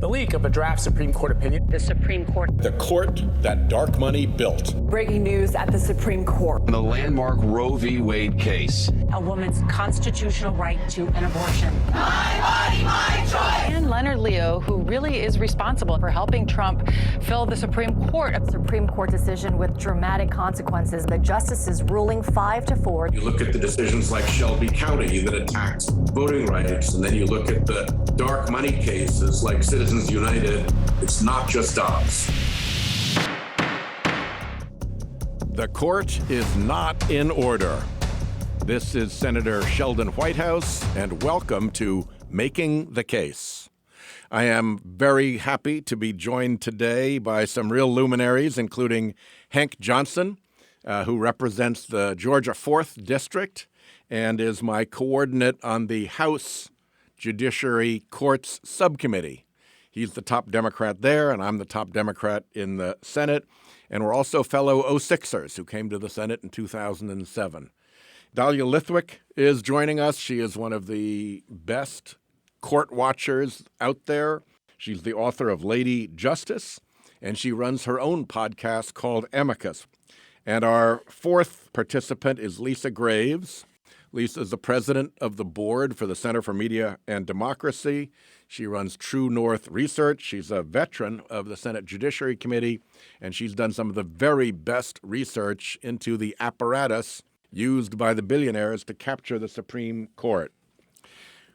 The leak of a draft Supreme Court opinion. The Supreme Court. The court that dark money built. Breaking news at the Supreme Court. The landmark Roe v. Wade case. A woman's constitutional right to an abortion. My body, my choice. And Leonard Leo, who really is responsible for helping Trump fill the Supreme Court. A Supreme Court decision with dramatic consequences. The justices ruling 5-4. You look at the decisions like Shelby County that attacked voting rights, and then you look at the dark money cases like Citizens United. It's not just us. The court is not in order. This is Senator Sheldon Whitehouse, and welcome to Making the Case. I am very happy to be joined today by some real luminaries, including Hank Johnson, who represents the Georgia 4th District and is my coordinate on the House Judiciary Courts Subcommittee. He's the top Democrat there, and I'm the top Democrat in the Senate. And we're also fellow 06ers who came to the Senate in 2007. Dahlia Lithwick is joining us. She is one of the best court watchers out there. She's the author of Lady Justice, and she runs her own podcast called Amicus. And our fourth participant is Lisa Graves. Lisa is the president of the board for the Center for Media and Democracy. She runs True North Research. She's a veteran of the Senate Judiciary Committee, and she's done some of the very best research into the apparatus used by the billionaires to capture the Supreme Court.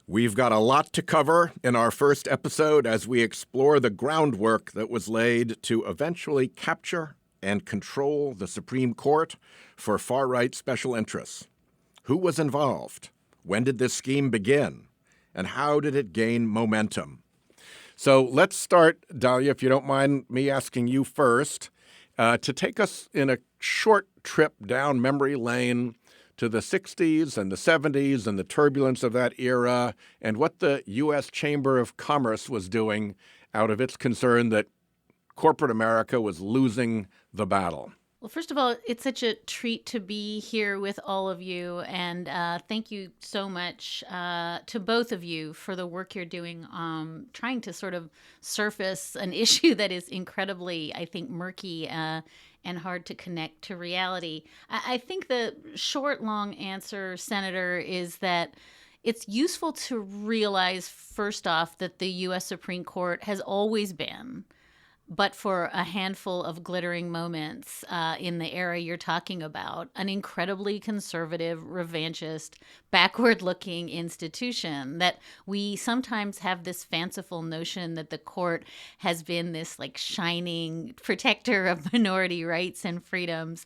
We've got a lot to cover in our first episode as we explore the groundwork that was laid to eventually capture and control the Supreme Court for far-right special interests. Who was involved? When did this scheme begin? And how did it gain momentum? So let's start, Dahlia, if you don't mind me asking you first, to take us in a short trip down memory lane to the 60s and the 70s and the turbulence of that era and what the U.S. Chamber of Commerce was doing out of its concern that corporate America was losing the battle. Well, first of all, it's such a treat to be here with all of you. And thank you so much to both of you for the work you're doing, trying to sort of surface an issue that is incredibly, I think, murky and hard to connect to reality. I think the short, long answer, Senator, is that it's useful to realize, first off, that the U.S. Supreme Court has always been, but for a handful of glittering moments in the era you're talking about, an incredibly conservative, revanchist, backward-looking institution that we sometimes have this fanciful notion that the court has been this like shining protector of minority rights and freedoms.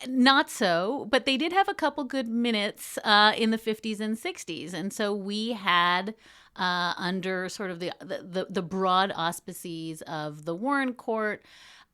Not so, but they did have a couple good minutes in the 50s and 60s. And so we had under sort of the broad auspices of the Warren Court,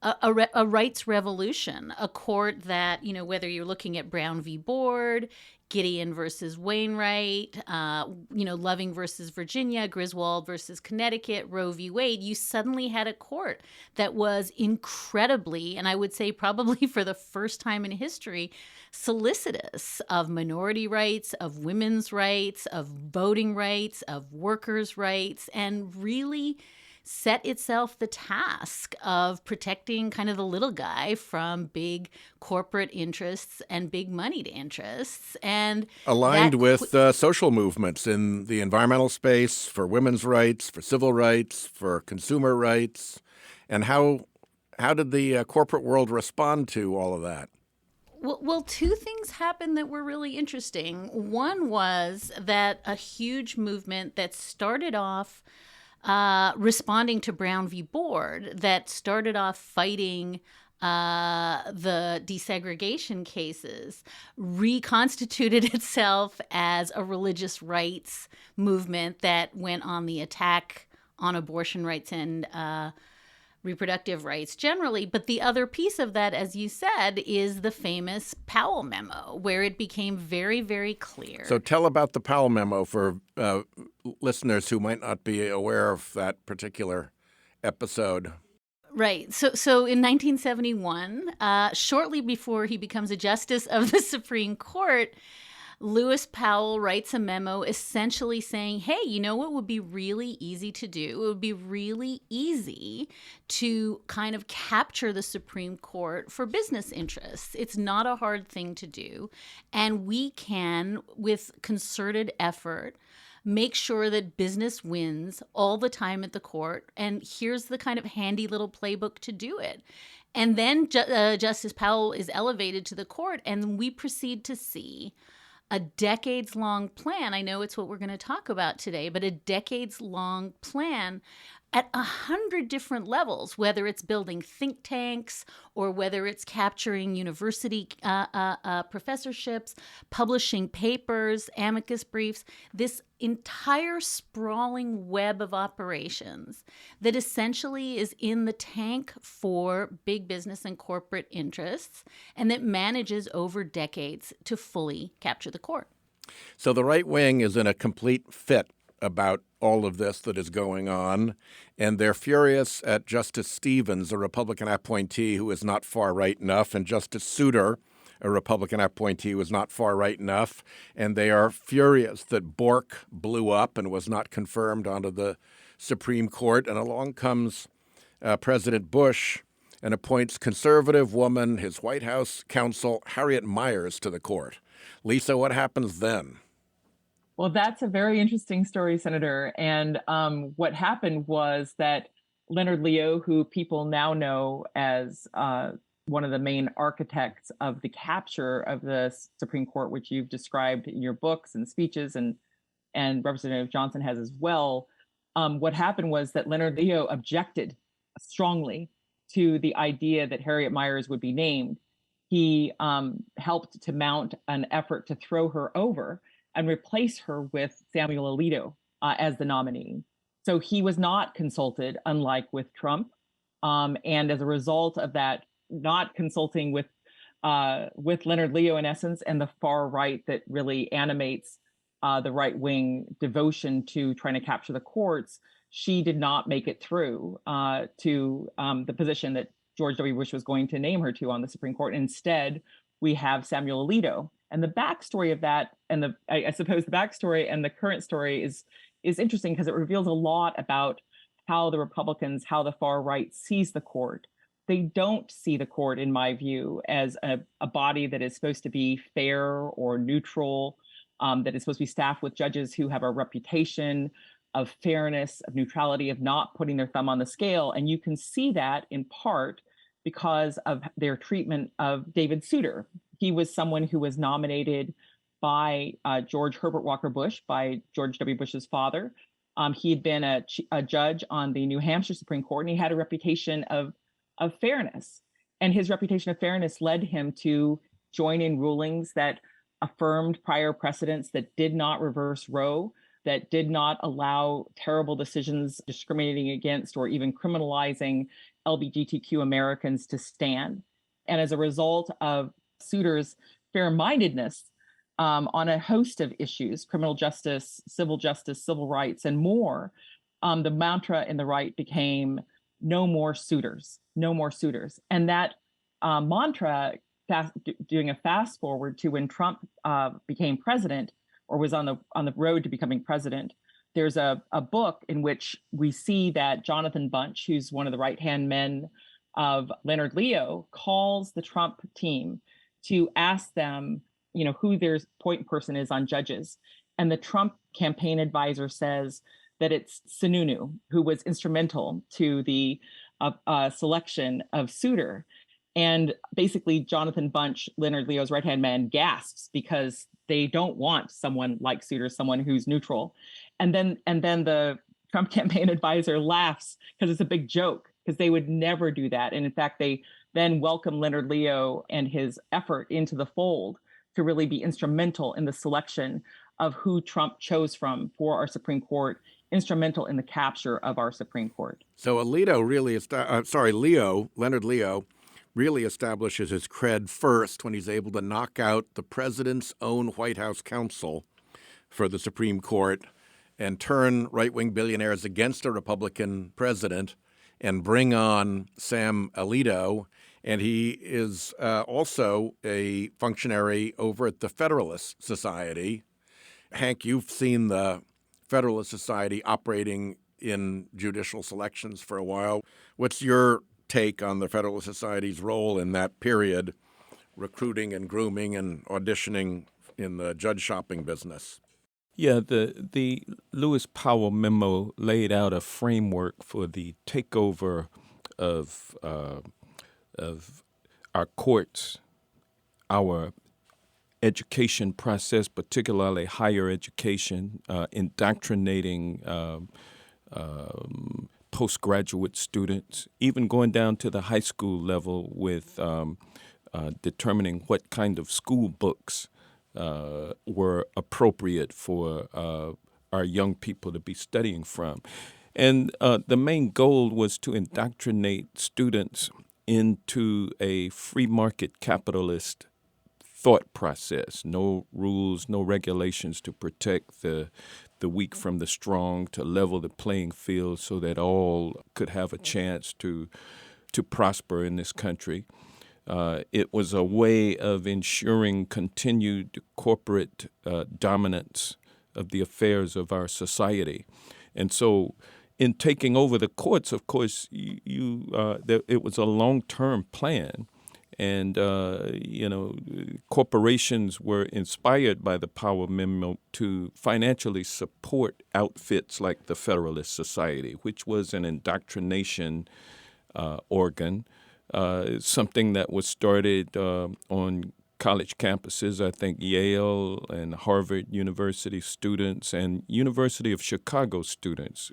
a rights revolution, a court that, you know, whether you're looking at Brown v. Board, Gideon versus Wainwright, Loving versus Virginia, Griswold versus Connecticut, Roe v. Wade, you suddenly had a court that was incredibly, and I would say probably for the first time in history, solicitous of minority rights, of women's rights, of voting rights, of workers' rights, and really set itself the task of protecting kind of the little guy from big corporate interests and big moneyed interests. And aligned with social movements in the environmental space, for women's rights, for civil rights, for consumer rights. And how did the corporate world respond to all of that? Well, two things happened that were really interesting. One was that a huge movement that started off responding to Brown v. Board, that started off fighting the desegregation cases, reconstituted itself as a religious rights movement that went on the attack on abortion rights and reproductive rights generally. But the other piece of that, as you said, is the famous Powell memo, where it became very, very clear. So tell about the Powell memo for listeners who might not be aware of that particular episode. Right. So in 1971, shortly before he becomes a justice of the Supreme Court, Lewis Powell writes a memo essentially saying, hey, you know what would be really easy to do? It would be really easy to kind of capture the Supreme Court for business interests. It's not a hard thing to do. And we can, with concerted effort, make sure that business wins all the time at the court. And here's the kind of handy little playbook to do it. And then Justice Powell is elevated to the court, and we proceed to see a decades-long plan. I know it's what we're going to talk about today, but a decades-long plan at 100 different levels, whether it's building think tanks or whether it's capturing university professorships, publishing papers, amicus briefs, this entire sprawling web of operations that essentially is in the tank for big business and corporate interests and that manages over decades to fully capture the court. So the right wing is in a complete fit about all of this that is going on, and they're furious at Justice Stevens, a Republican appointee who is not far right enough, and Justice Souter, a Republican appointee who is not far right enough, and they are furious that Bork blew up and was not confirmed onto the Supreme Court, and along comes President Bush and appoints conservative woman, his White House counsel, Harriet Miers, to the court. Lisa, what happens then? Well, that's a very interesting story, Senator. And what happened was that Leonard Leo, who people now know as one of the main architects of the capture of the Supreme Court, which you've described in your books and speeches, and Representative Johnson has as well, what happened was that Leonard Leo objected strongly to the idea that Harriet Miers would be named. He helped to mount an effort to throw her over and replace her with Samuel Alito as the nominee. So he was not consulted, unlike with Trump. And as a result of that, not consulting with Leonard Leo, in essence, and the far right that really animates the right wing devotion to trying to capture the courts, she did not make it through to the position that George W. Bush was going to name her to on the Supreme Court. Instead, we have Samuel Alito. And the backstory of that, and I suppose the backstory and the current story is interesting because it reveals a lot about how the Republicans, how the far right sees the court. They don't see the court, in my view, as a body that is supposed to be fair or neutral, that is supposed to be staffed with judges who have a reputation of fairness, of neutrality, of not putting their thumb on the scale. And you can see that in part because of their treatment of David Souter. He was someone who was nominated by George Herbert Walker Bush, by George W. Bush's father. He had been a judge on the New Hampshire Supreme Court, and he had a reputation of fairness. And his reputation of fairness led him to join in rulings that affirmed prior precedents, that did not reverse Roe, that did not allow terrible decisions discriminating against or even criminalizing LGBTQ Americans to stand. And as a result of Souter's fair-mindedness on a host of issues, criminal justice, civil rights, and more, the mantra in the right became no more suitors, no more suitors. And that mantra, doing a fast forward to when Trump became president or was on the road to becoming president, there's a book in which we see that Jonathan Bunch, who's one of the right-hand men of Leonard Leo, calls the Trump team to ask them, who their point person is on judges. And the Trump campaign advisor says that it's Sununu, who was instrumental to the selection of Souter. And basically, Jonathan Bunch, Leonard Leo's right-hand man, gasps because they don't want someone like Souter, someone who's neutral. And then the Trump campaign advisor laughs because it's a big joke, because they would never do that. And in fact, they then welcome Leonard Leo and his effort into the fold to really be instrumental in the selection of who Trump chose from for our Supreme Court, instrumental in the capture of our Supreme Court. So Leonard Leo really establishes his cred first when he's able to knock out the president's own White House counsel for the Supreme Court and turn right-wing billionaires against a Republican president and bring on Sam Alito. And he is also a functionary over at the Federalist Society. Hank, you've seen the Federalist Society operating in judicial selections for a while. What's your take on the Federalist Society's role in that period, recruiting and grooming and auditioning in the judge shopping business? Yeah, the Lewis Powell memo laid out a framework for the takeover of our courts, our education process, particularly higher education, indoctrinating postgraduate students, even going down to the high school level with determining what kind of school books were appropriate for our young people to be studying from. And the main goal was to indoctrinate students into a free market capitalist thought process. No rules, no regulations to protect the weak from the strong, to level the playing field so that all could have a chance to prosper in this country. It was a way of ensuring continued corporate dominance of the affairs of our society. And so in taking over the courts, of course, it was a long-term plan. And, corporations were inspired by the Powell Memo to financially support outfits like the Federalist Society, which was an indoctrination organ, something that was started on college campuses. I think Yale and Harvard University students and University of Chicago students,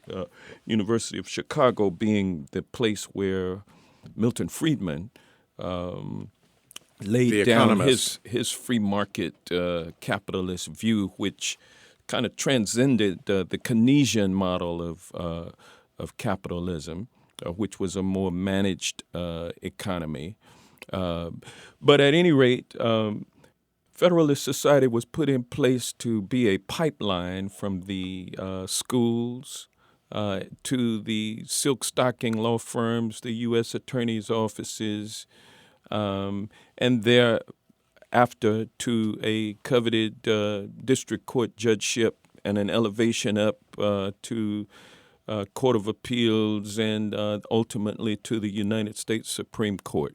University of Chicago being the place where Milton Friedman laid down his free market capitalist view, which kind of transcended the Keynesian model of capitalism, which was a more managed economy. But at any rate, Federalist Society was put in place to be a pipeline from the schools to the silk stocking law firms, the U.S. attorney's offices, and thereafter to a coveted district court judgeship and an elevation up to Court of Appeals and ultimately to the United States Supreme Court.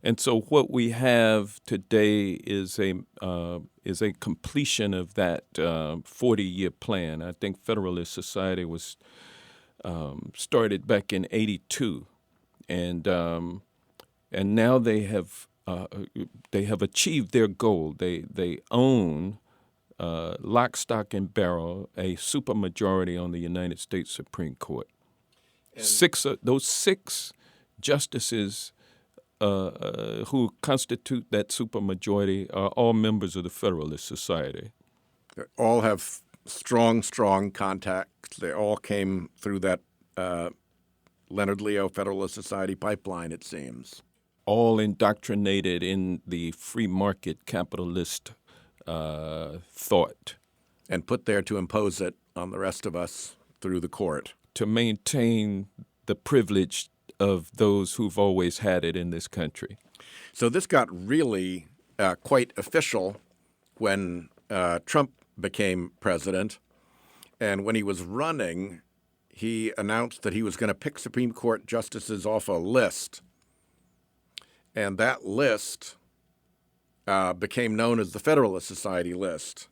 And so what we have today is a completion of that 40-year plan. I think Federalist Society was started back in '82, and now they have achieved their goal. They own lock, stock, and barrel a supermajority on the United States Supreme Court. And those six justices who constitute that supermajority are all members of the Federalist Society. They all have strong contacts. They all came through that Leonard Leo Federalist Society pipeline, it seems. All indoctrinated in the free market capitalist thought. And put there to impose it on the rest of us through the court. To maintain the privilege of those who've always had it in this country. So this got really quite official when Trump became president. And when he was running, he announced that he was going to pick Supreme Court justices off a list. And that list became known as the Federalist Society list.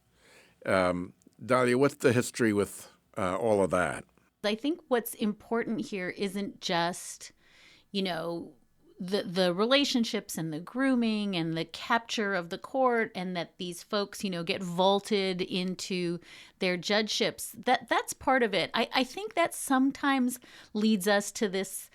Dahlia, what's the history with all of that? I think what's important here isn't just, the relationships and the grooming and the capture of the court, and that these folks, get vaulted into their judgeships. That's part of it. I think that sometimes leads us to this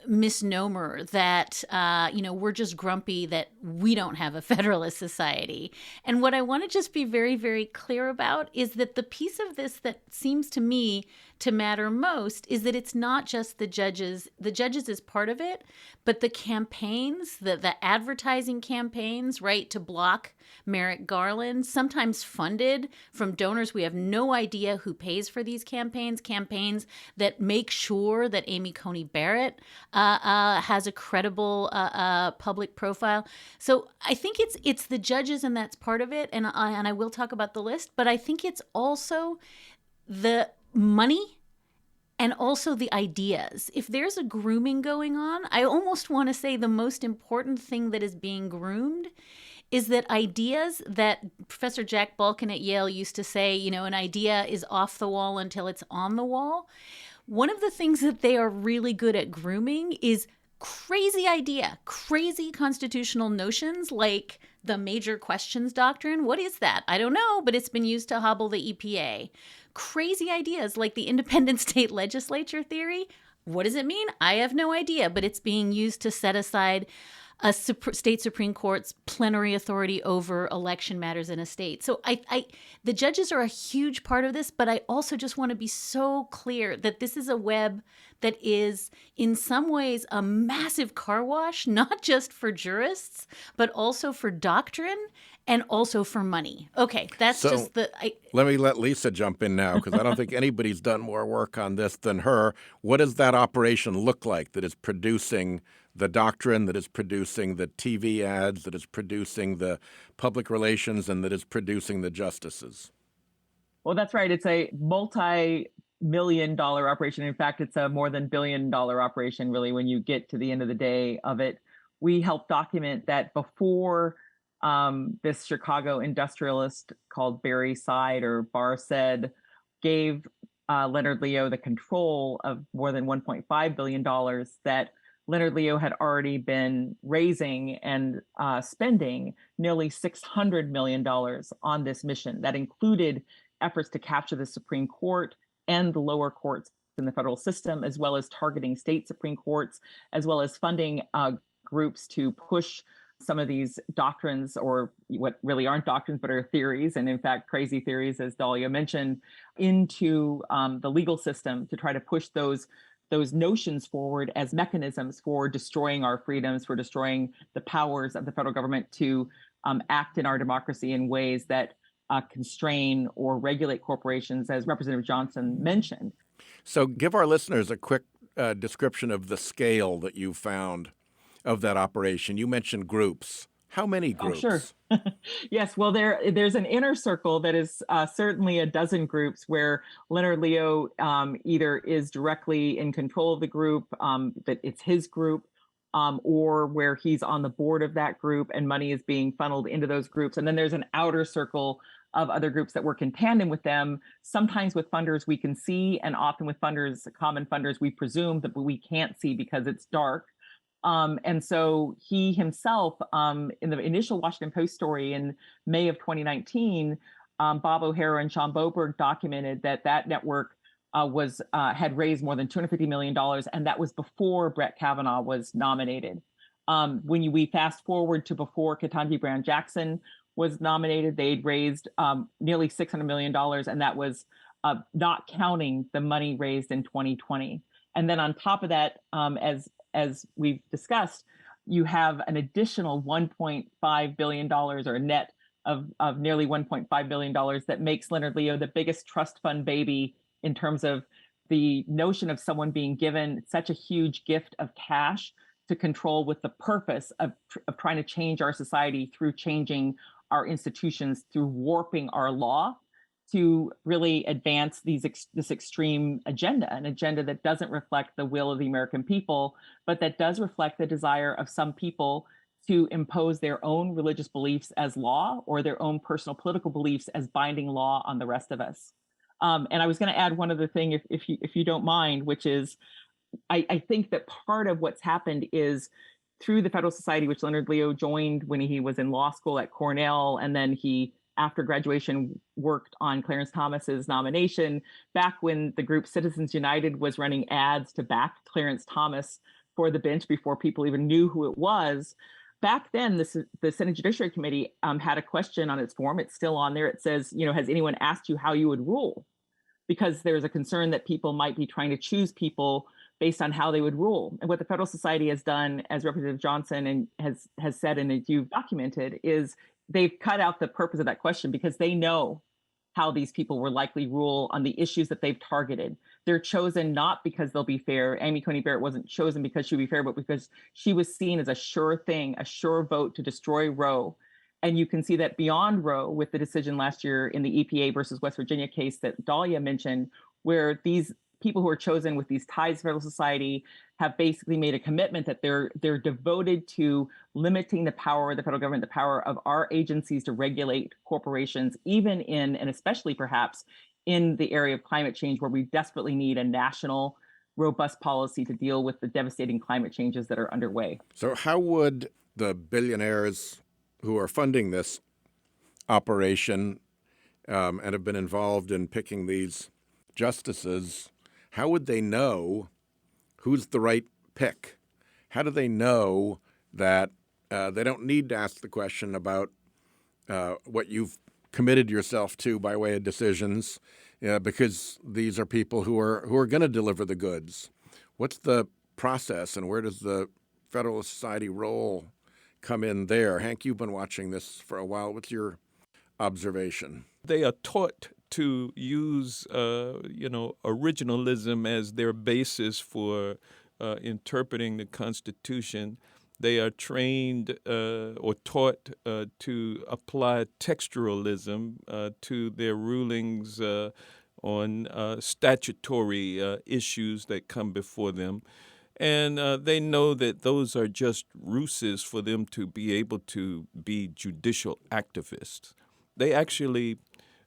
misnomer that, we're just grumpy that we don't have a Federalist Society. And what I want to just be very, very clear about is that the piece of this that seems to me to matter most is that it's not just the judges. The judges is part of it, but the campaigns, the advertising campaigns, right, to block Merrick Garland, sometimes funded from donors. We have no idea who pays for these campaigns that make sure that Amy Coney Barrett has a credible public profile. So I think it's the judges, and that's part of it. And I will talk about the list, but I think it's also the money and also the ideas. If there's a grooming going on, I almost want to say the most important thing that is being groomed is that ideas that Professor Jack Balkin at Yale used to say, an idea is off the wall until it's on the wall. One of the things that they are really good at grooming is crazy idea, crazy constitutional notions like the major questions doctrine. What is that? I don't know, but it's been used to hobble the EPA. Crazy ideas like the independent state legislature theory. What does it mean? I have no idea, but it's being used to set aside a state Supreme Court's plenary authority over election matters in a state. So the judges are a huge part of this, but I also just want to be so clear that this is a web that is in some ways a massive car wash, not just for jurists, but also for doctrine and also for money. Okay, that's just the... Let me let Lisa jump in now, because I don't think anybody's done more work on this than her. What does that operation look like that is producing the doctrine, that is producing the TV ads, that is producing the public relations, and that is producing the justices? Well, that's right. It's a multi-million-dollar operation. In fact, it's a more than billion-dollar operation, really, when you get to the end of the day of it. We helped document that before this Chicago industrialist called Barry Seid or Bar said gave Leonard Leo the control of more than $1.5 billion, that Leonard Leo had already been raising and spending nearly $600 million on this mission. That included efforts to capture the Supreme Court and the lower courts in the federal system, as well as targeting state Supreme Courts, as well as funding groups to push some of these doctrines, or what really aren't doctrines, but are theories, and in fact, crazy theories, as Dahlia mentioned, into the legal system to try to push those notions forward as mechanisms for destroying our freedoms, for destroying the powers of the federal government to act in our democracy in ways that constrain or regulate corporations, as Representative Johnson mentioned. So give our listeners a quick description of the scale that you found of that operation. You mentioned groups. How many groups? Oh, sure. Yes. Well, there's an inner circle that is certainly a dozen groups where Leonard Leo either is directly in control of the group, that it's his group, or where he's on the board of that group and money is being funneled into those groups. And then there's an outer circle of other groups that work in tandem with them, sometimes with funders we can see, and often with funders, common funders we presume that we can't see because it's dark. And so he himself, in the initial Washington Post story in May of 2019, Bob O'Hara and Sean Boberg documented that network had raised more than $250 million, and that was before Brett Kavanaugh was nominated. When we fast forward to before Ketanji Brown Jackson was nominated, they'd raised nearly $600 million, and that was not counting the money raised in 2020. And then on top of that, as we've discussed, you have an additional $1.5 billion, or a net of nearly $1.5 billion that makes Leonard Leo the biggest trust fund baby in terms of the notion of someone being given such a huge gift of cash to control with the purpose of trying to change our society through changing our institutions, through warping our law, to really advance this extreme agenda, an agenda that doesn't reflect the will of the American people, but that does reflect the desire of some people to impose their own religious beliefs as law, or their own personal political beliefs as binding law on the rest of us. And I was going to add one other thing, if you don't mind, which is I think that part of what's happened is through the Federal Society, which Leonard Leo joined when he was in law school at Cornell, and then he, after graduation, worked on Clarence Thomas's nomination, back when the group Citizens United was running ads to back Clarence Thomas for the bench before people even knew who it was. Back then, the Senate Judiciary Committee had a question on its form. It's still on there. It says, has anyone asked you how you would rule? because there's a concern that people might be trying to choose people based on how they would rule. And what the Federal Society has done, as Representative Johnson and has said and as you've documented, is they've cut out the purpose of that question because they know how these people will likely rule on the issues that they've targeted. They're chosen not because they'll be fair. Amy Coney Barrett wasn't chosen because she'd be fair, but because she was seen as a sure thing, a sure vote to destroy Roe. And you can see that beyond Roe with the decision last year in the EPA versus West Virginia case that Dahlia mentioned, where these people who are chosen with these ties to Federal Society have basically made a commitment that they're devoted to limiting the power of the federal government, the power of our agencies to regulate corporations, even in, and especially perhaps in the area of climate change, where we desperately need a national, robust policy to deal with the devastating climate changes that are underway. So how would the billionaires who are funding this operation and have been involved in picking these justices, how would they know who's the right pick? How do they know that they don't need to ask the question about what you've committed yourself to by way of decisions, because these are people who are going to deliver the goods? What's the process, and where does the Federalist Society role come in there? Hank, you've been watching this for a while. What's your observation? They are taught to use, originalism as their basis for interpreting the Constitution. They are trained or taught to apply textualism to their rulings on statutory issues that come before them. And they know that those are just ruses for them to be able to be judicial activists. They actually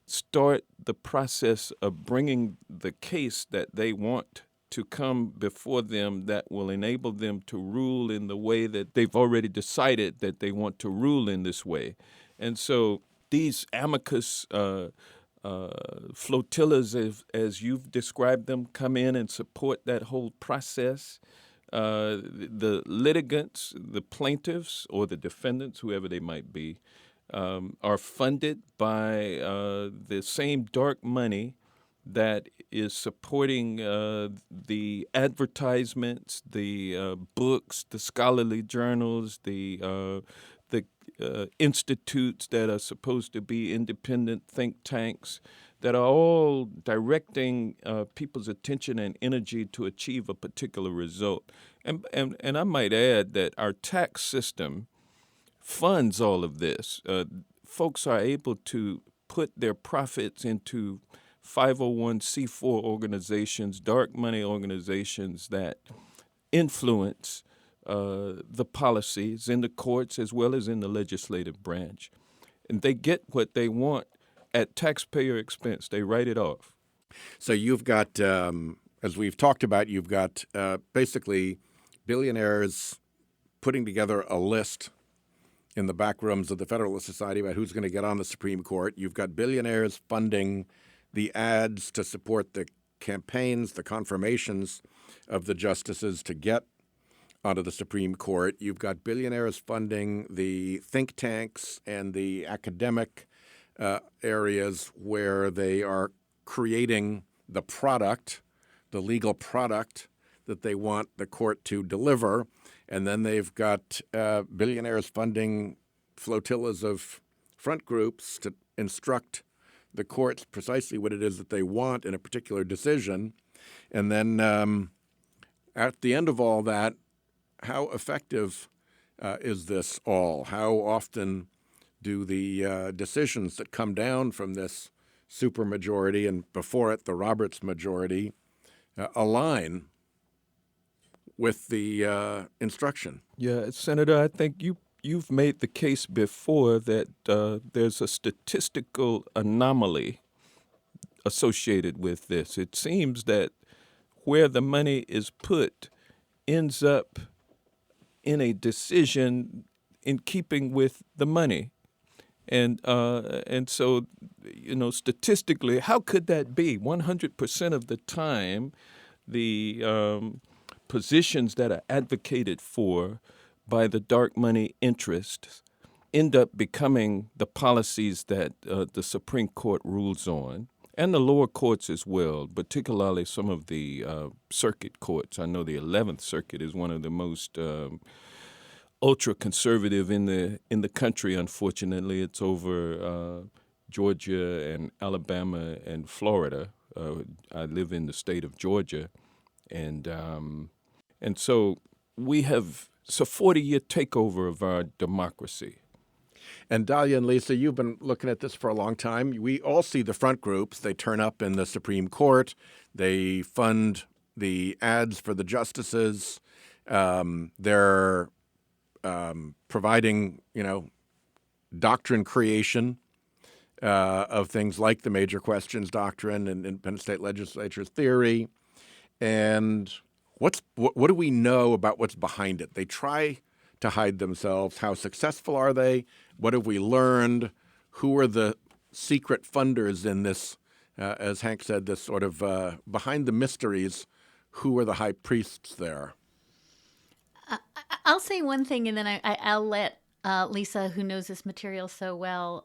start the process of bringing the case that they want to come before them that will enable them to rule in the way that they've already decided that they want to rule in this way. And so these amicus flotillas, as you've described them, come in and support that whole process. The litigants, the plaintiffs, or the defendants, whoever they might be, are funded by the same dark money that is supporting the advertisements, the books, the scholarly journals, the institutes that are supposed to be independent think tanks that are all directing people's attention and energy to achieve a particular result. And I might add that our tax system funds all of this. Folks are able to put their profits into 501c4 organizations, dark money organizations that influence the policies in the courts as well as in the legislative branch. And they get what they want at taxpayer expense. They write it off. So you've got, as we've talked about, you've got basically billionaires putting together a list in the back rooms of the Federalist Society about who's going to get on the Supreme Court. You've got billionaires funding the ads to support the campaigns, the confirmations of the justices to get onto the Supreme Court. You've got billionaires funding the think tanks and the academic areas where they are creating the product, the legal product that they want the court to deliver. And then they've got billionaires funding flotillas of front groups to instruct the courts precisely what it is that they want in a particular decision. And then at the end of all that, how effective is this all? How often do the decisions that come down from this supermajority and before it the Roberts majority align with the instruction? Yeah, Senator, I think you've made the case before that there's a statistical anomaly associated with this. It seems that where the money is put ends up in a decision in keeping with the money. And so, statistically, how could that be? 100% of the time, the positions that are advocated for by the dark money interests end up becoming the policies that the Supreme Court rules on. and the lower courts as well, particularly some of the circuit courts. I know the 11th Circuit is one of the most ultra-conservative in the country, unfortunately. It's over Georgia and Alabama and Florida. I live in the state of Georgia. And so it's a 40-year takeover of our democracy. And Dahlia and Lisa, you've been looking at this for a long time. We all see the front groups. They turn up in the Supreme Court. They fund the ads for the justices. They're providing, doctrine creation of things like the major questions doctrine and independent state legislature theory. And what do we know about what's behind it? They try to hide themselves. How successful are they? What have we learned? Who are the secret funders in this, as Hank said, this sort of behind the mysteries? Who are the high priests there? I'll say one thing, and then I'll let Lisa, who knows this material so well,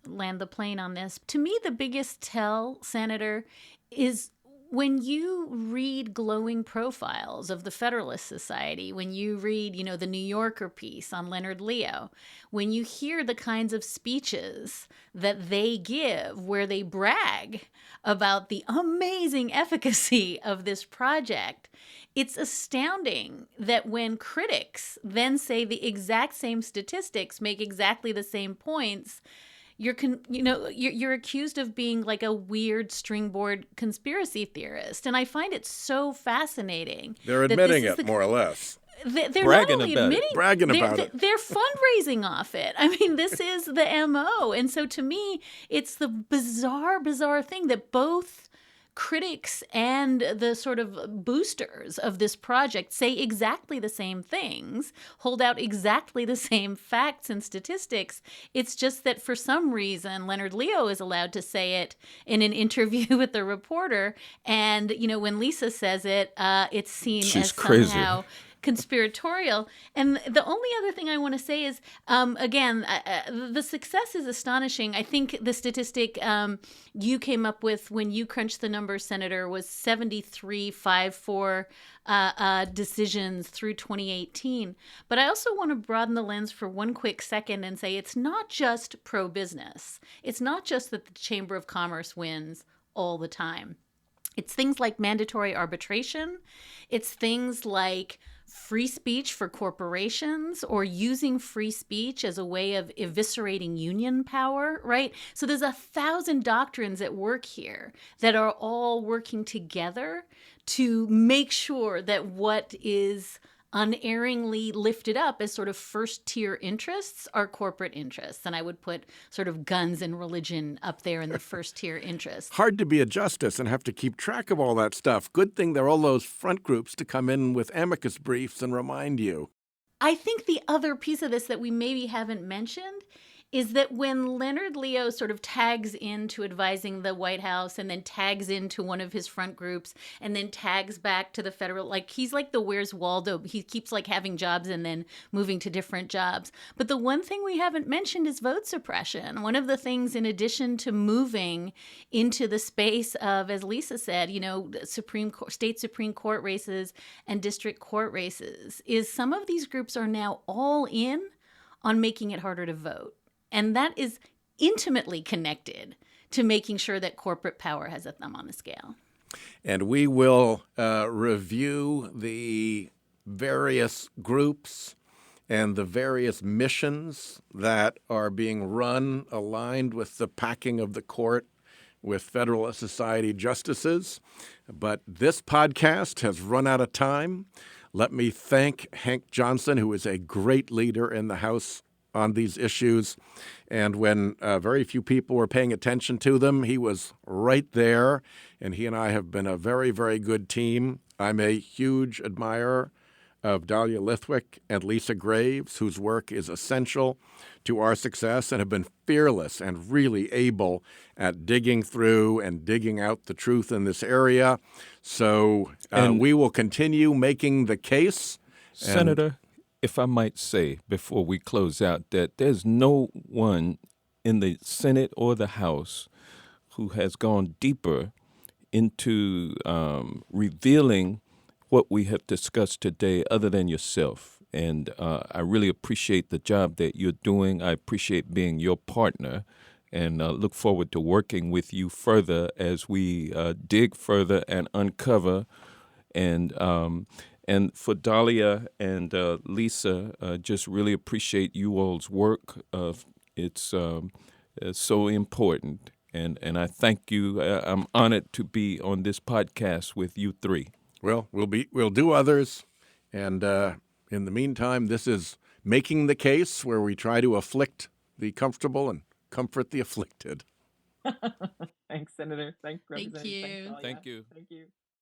land the plane on this. To me, the biggest tell, Senator, is when you read glowing profiles of the Federalist Society, when you read, the New Yorker piece on Leonard Leo, when you hear the kinds of speeches that they give where they brag about the amazing efficacy of this project, it's astounding that when critics then say the exact same statistics, make exactly the same points, you're accused of being like a weird stringboard conspiracy theorist. And I find it so fascinating. They're admitting it, more or less. They're not only admitting, bragging about it. They're fundraising off it. I mean, this is the MO. And so to me, it's the bizarre thing that both critics and the sort of boosters of this project say exactly the same things, hold out exactly the same facts and statistics. It's just that for some reason, Leonard Leo is allowed to say it in an interview with the reporter. And, when Lisa says it, it's seen as crazy. Somehow conspiratorial. And the only other thing I want to say is, again, the success is astonishing. I think the statistic you came up with when you crunched the numbers, Senator, was 73-5-4 decisions through 2018. But I also want to broaden the lens for one quick second and say it's not just pro-business. It's not just that the Chamber of Commerce wins all the time. It's things like mandatory arbitration. It's things like free speech for corporations or using free speech as a way of eviscerating union power, right? So there's 1,000 doctrines at work here that are all working together to make sure that what is unerringly lifted up as sort of first-tier interests are corporate interests. And I would put sort of guns and religion up there in the first-tier interests. Hard to be a justice and have to keep track of all that stuff. Good thing there are all those front groups to come in with amicus briefs and remind you. I think the other piece of this that we maybe haven't mentioned is that when Leonard Leo sort of tags into advising the White House and then tags into one of his front groups and then tags back to the federal, like he's like the Where's Waldo. He keeps like having jobs and then moving to different jobs. But the one thing we haven't mentioned is vote suppression. One of the things, in addition to moving into the space of, as Lisa said, state Supreme Court races and district court races, is some of these groups are now all in on making it harder to vote. And that is intimately connected to making sure that corporate power has a thumb on the scale. And we will review the various groups and the various missions that are being run aligned with the packing of the court with Federalist Society justices. But this podcast has run out of time. Let me thank Hank Johnson, who is a great leader in the House on these issues. And when very few people were paying attention to them, he was right there. And he and I have been a very, very good team. I'm a huge admirer of Dahlia Lithwick and Lisa Graves, whose work is essential to our success and have been fearless and really able at digging through and digging out the truth in this area. So we will continue making the case. Senator, if I might say before we close out that there's no one in the Senate or the House who has gone deeper into revealing what we have discussed today other than yourself. And I really appreciate the job that you're doing. I appreciate being your partner, and look forward to working with you further as we dig further and uncover. And for Dahlia and Lisa, just really appreciate you all's work. It's so important. And I thank you. I'm honored to be on this podcast with you three. Well, we'll do others. And in the meantime, this is Making the Case, where we try to afflict the comfortable and comfort the afflicted. Thanks, Senator. Thanks, Thank Representative. you. Thanks, Thank you. Thank you.